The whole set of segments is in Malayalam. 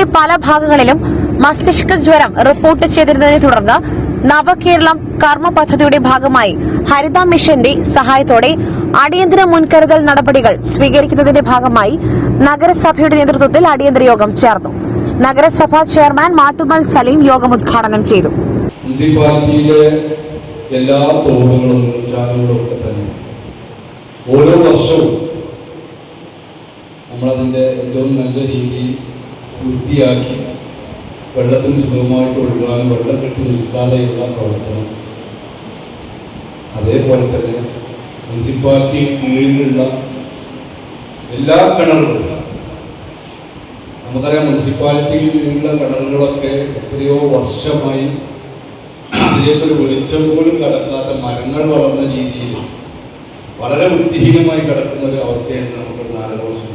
കേരളത്തിന്റെ പല ഭാഗങ്ങളിലും മസ്തിഷ്ക ജ്വരം റിപ്പോർട്ട് ചെയ്തിരുന്നതിനെ തുടർന്ന് നവകേരളം കർമ്മ പദ്ധതിയുടെ ഭാഗമായി ഹരിത മിഷന്റെ സഹായത്തോടെ അടിയന്തര മുൻകരുതൽ നടപടികൾ സ്വീകരിക്കുന്നതിന്റെ ഭാഗമായി നഗരസഭയുടെ നേതൃത്വത്തിൽ അടിയന്തര യോഗം ചേർന്നു. നഗരസഭാ ചെയർമാൻ മാട്ടുമൽ സലീം യോഗം ഉദ്ഘാടനം ചെയ്തു. മുനിസിപ്പാലിറ്റിയിലെ എല്ലാ തോടുകളും ശാലകളും ഒക്കെ തന്നെ ഓരോ വർഷവും നമ്മളതിൻ്റെ ഏറ്റവും നല്ല രീതിയിൽ വൃത്തിയാക്കി വെള്ളത്തിന് സുഗമമായിട്ട് ഒഴുകാനും വെള്ളം കെട്ടി നിൽക്കാതെയുള്ള പ്രവർത്തനം, അതേപോലെ തന്നെ മുനിസിപ്പാലിറ്റി കീഴിലുള്ള എല്ലാ കിണറുകളും, നമുക്കറിയാം മുനിസിപ്പാലിറ്റിയിൽ കീഴിലുള്ള കിണറുകളൊക്കെ എത്രയോ വർഷമായി അതിലേക്കൊരു വെളിച്ചം പോലും കടക്കാത്ത മരങ്ങൾ വളർന്ന രീതിയിൽ വളരെ വൃത്തിഹീനമായി കിടക്കുന്ന ഒരു അവസ്ഥയാണ് നമുക്ക് 4 വർഷം.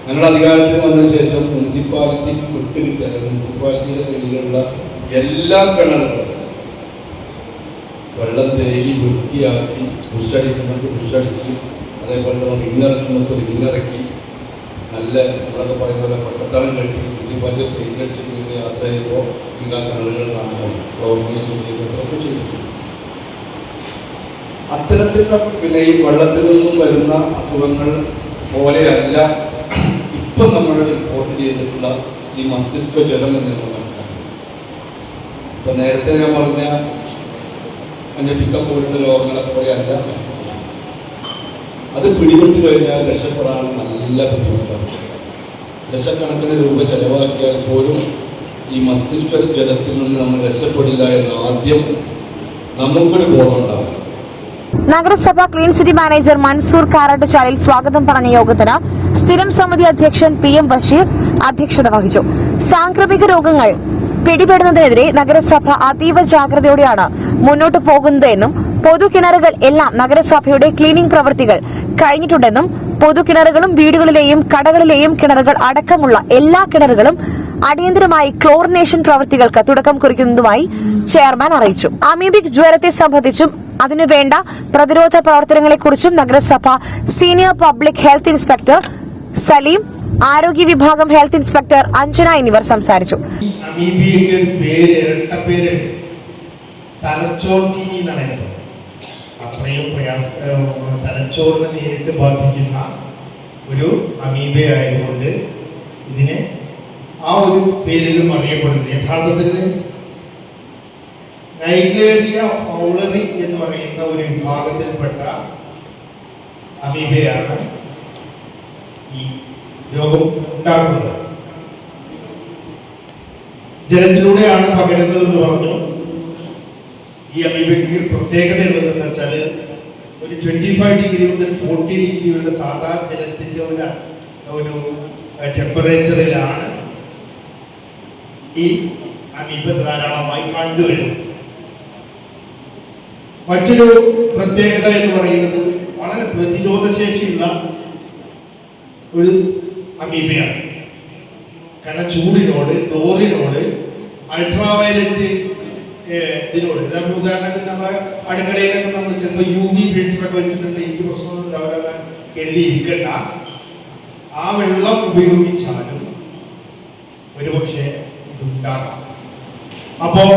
ഞങ്ങൾ അധികാരത്തിൽ വന്ന ശേഷം മുനിസിപ്പാലിറ്റി വിട്ടുകിട്ടിയ മുനിസിപ്പാലിറ്റിയുടെ കീഴിലുള്ള എല്ലാ കിണറുകളും വെള്ളം തേടി വൃത്തിയാക്കി ദുഷടിക്കുന്നത് ദുഷടിച്ച്, അതേപോലെ തന്നെ റിങ്ങിറക്കുന്നത് റിങ്ങിറക്കി, നല്ല നമ്മളൊക്കെ പറയുന്ന പോലെ പട്ടത്താളം കെട്ടി മുനിസിപ്പാലിറ്റി പെയിൻ്റടിച്ചിട്ട് യാത്ര ചെയ്യുമ്പോൾ എല്ലാ കിണറുകൾ കാണുമ്പോൾ ഫ്ലോറിനേഷൻ ചെയ്തൊക്കെ ചെയ്തിട്ടുണ്ട്. അത്തരത്തിൽ പിന്നെ ഈ വെള്ളത്തിൽ നിന്നും വരുന്ന അസുഖങ്ങൾ പോലെയല്ല ഇപ്പം നമ്മൾ റിപ്പോർട്ട് ചെയ്തിട്ടുള്ള ഈ മസ്തിഷ്ക ജ്വരം എന്ന് നമ്മൾ മനസ്സിലാക്കും. ഇപ്പം നേരത്തെ ഞാൻ പറഞ്ഞ മഞ്ഞപ്പിത്തം പോലുള്ള രോഗങ്ങളെ പോലെയല്ല. അത് പിടിപെട്ട് കഴിഞ്ഞാൽ രക്ഷപ്പെടാൻ നല്ല ബുദ്ധിമുട്ടാണ്. ലക്ഷക്കണക്കിന് രൂപ ചെലവാക്കിയാൽ പോലും ഈ മസ്തിഷ്ക ജ്വരത്തിൽ നിന്ന് നമ്മൾ രക്ഷപ്പെടില്ല എന്ന് ആദ്യം നമുക്കൊരു ബോധമുണ്ടാകും. നഗരസഭ ക്ലീൻ സിറ്റി മാനേജർ മൻസൂർ കാരാട്ടുചാലിൽ സ്വാഗതം പറഞ്ഞ യോഗത്തിന് സ്ഥിരം സമിതി അധ്യക്ഷൻ PM ബഷീർ അധ്യക്ഷത വഹിച്ചു. സാംക്രമിക രോഗങ്ങൾ പിടിപെടുന്നതിനെതിരെ നഗരസഭ അതീവ ജാഗ്രതയോടെയാണ് മുന്നോട്ട് പോകുന്നതെന്നും പൊതുകിണറുകൾ എല്ലാം നഗരസഭയുടെ ക്ലീനിംഗ് പ്രവൃത്തികൾ കഴിഞ്ഞിട്ടുണ്ടെന്നും പൊതുകിണറുകളും വീടുകളിലെയും കടകളിലെയും കിണറുകൾ അടക്കമുള്ള എല്ലാ കിണറുകളും അടിയന്തരമായി ക്ലോറിനേഷൻ പ്രവൃത്തികൾക്ക് തുടക്കം കുറിക്കുന്നതുമായി ചെയർമാൻ അറിയിച്ചു. അമീബിക് ജ്വരത്തെ സംബന്ധിച്ചും അതിനുവേണ്ട പ്രതിരോധ പ്രവർത്തനങ്ങളെക്കുറിച്ചും നഗരസഭ senior public health inspector Saleem, ആരോഗ്യ വിഭാഗം ഹെൽത്ത് ഇൻസ്പെക്ടർ അഞ്ജന എന്നിവർ സംസാരിച്ചു. തലച്ചോറിനെ നേരിട്ട് ബാധിക്കുന്ന ഒരു അമീബയായതുകൊണ്ട് ഇതിനെ ആ ഒരു പേരിലും അറിയപ്പെടുന്നു. യഥാർത്ഥത്തിൽ നൈഗേറിയ ഫൗളറി എന്ന് പറയുന്ന ഒരു വിഭാഗത്തിൽപ്പെട്ട അമീബയാണ് ഈ രോഗം ഉണ്ടാക്കുന്നത്. ജലത്തിലൂടെയാണ് പകരുന്നതെന്ന് പറഞ്ഞു. ഈ അമീബയ്ക്ക് പ്രത്യേകത ഉള്ളതെന്ന് വെച്ചാൽ ഒരു 25 ഡിഗ്രി മുതൽ 40 ഡിഗ്രി ഉള്ള സാധാ ജലത്തിന്റെ ഒരു ടെമ്പറേച്ചറിലാണ് ഈ അമീബ ധാരാളമായി കണ്ടുവരുന്നത്. മറ്റൊരു പ്രത്യേകത എന്ന് പറയുന്നത് വളരെ പ്രതിരോധശേഷിയുള്ള ഒരു അമീബയാണ്. കാരണം ചൂടിനോട്, ക്ലോറിനോട്, അൾട്രാവയലറ്റ് ഇതിനോട്, ഉദാഹരണത്തിന് നമ്മളെ അടുക്കളയിലൊക്കെ നമ്മൾ ചിലപ്പോൾ UV ഫിൽറ്ററൊക്കെ വെച്ചിട്ടുണ്ട്, എനിക്ക് പ്രശ്നമൊന്നും ഉണ്ടാവില്ല കരുതി ഇരിക്കണ്ട. ആ വെള്ളം ഉപയോഗിച്ചാലും ഒരുപക്ഷെ ഇതുണ്ടാകാം. അപ്പോൾ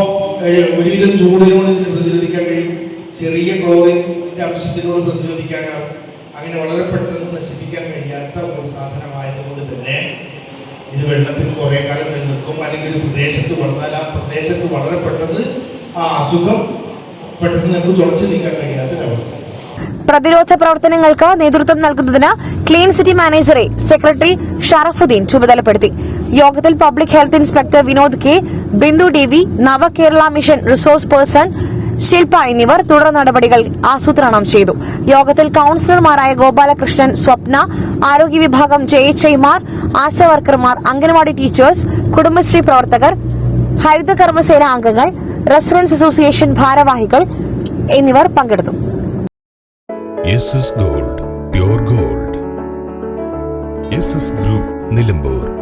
ഒരുവിധം ചൂടിനോട് ഇതിന് പ്രതിരോധിക്കാൻ കഴിയും, ചെറിയ ക്ലോറിൻ്റെ അംശത്തിനോട് പ്രതിരോധിക്കാനാവും. അങ്ങനെ വളരെ പെട്ടെന്ന് നശിപ്പിക്കാൻ കഴിയാത്ത ഒരു സാധനമായതുകൊണ്ട് തന്നെ ഇത് വെള്ളത്തിൽ കുറെ കാലം നിൽക്കും. അല്ലെങ്കിൽ ഒരു പ്രദേശത്ത് വളർന്നാൽ ആ പ്രദേശത്ത് വളരെ പെട്ടെന്ന് ആ അസുഖം പെട്ടെന്ന് നമുക്ക് തുടച്ചു നീക്കാൻ കഴിയാത്തൊരവസ്ഥ. പ്രതിരോധ പ്രവർത്തനങ്ങൾക്ക് നേതൃത്വം നൽകുന്നതിന് ക്ലീൻ സിറ്റി മാനേജറെ സെക്രട്ടറി ഷറഫുദ്ദീൻ ചുമതലപ്പെടുത്തി. യോഗത്തിൽ public health inspector Vinod K, Bindu DV, നവകേരള മിഷൻ റിസോഴ്സ് പേഴ്സൺ ശില്പ എന്നിവർ തുടർ നടപടികൾ ആസൂത്രണം ചെയ്തു. യോഗത്തിൽ കൌൺസിലർമാരായ ഗോപാലകൃഷ്ണൻ, സ്വപ്ന, ആരോഗ്യ വിഭാഗം JHIമാർ, ആശാവർക്കർമാർ, അംഗൻവാടി ടീച്ചേഴ്സ്, കുടുംബശ്രീ പ്രവർത്തകർ, ഹരിത കർമ്മസേന അംഗങ്ങൾ, റെസിഡൻസ് അസോസിയേഷൻ ഭാരവാഹികൾ എന്നിവർ പങ്കെടുത്തു. SS Gold, Pure Gold. SS Group, Nilambur.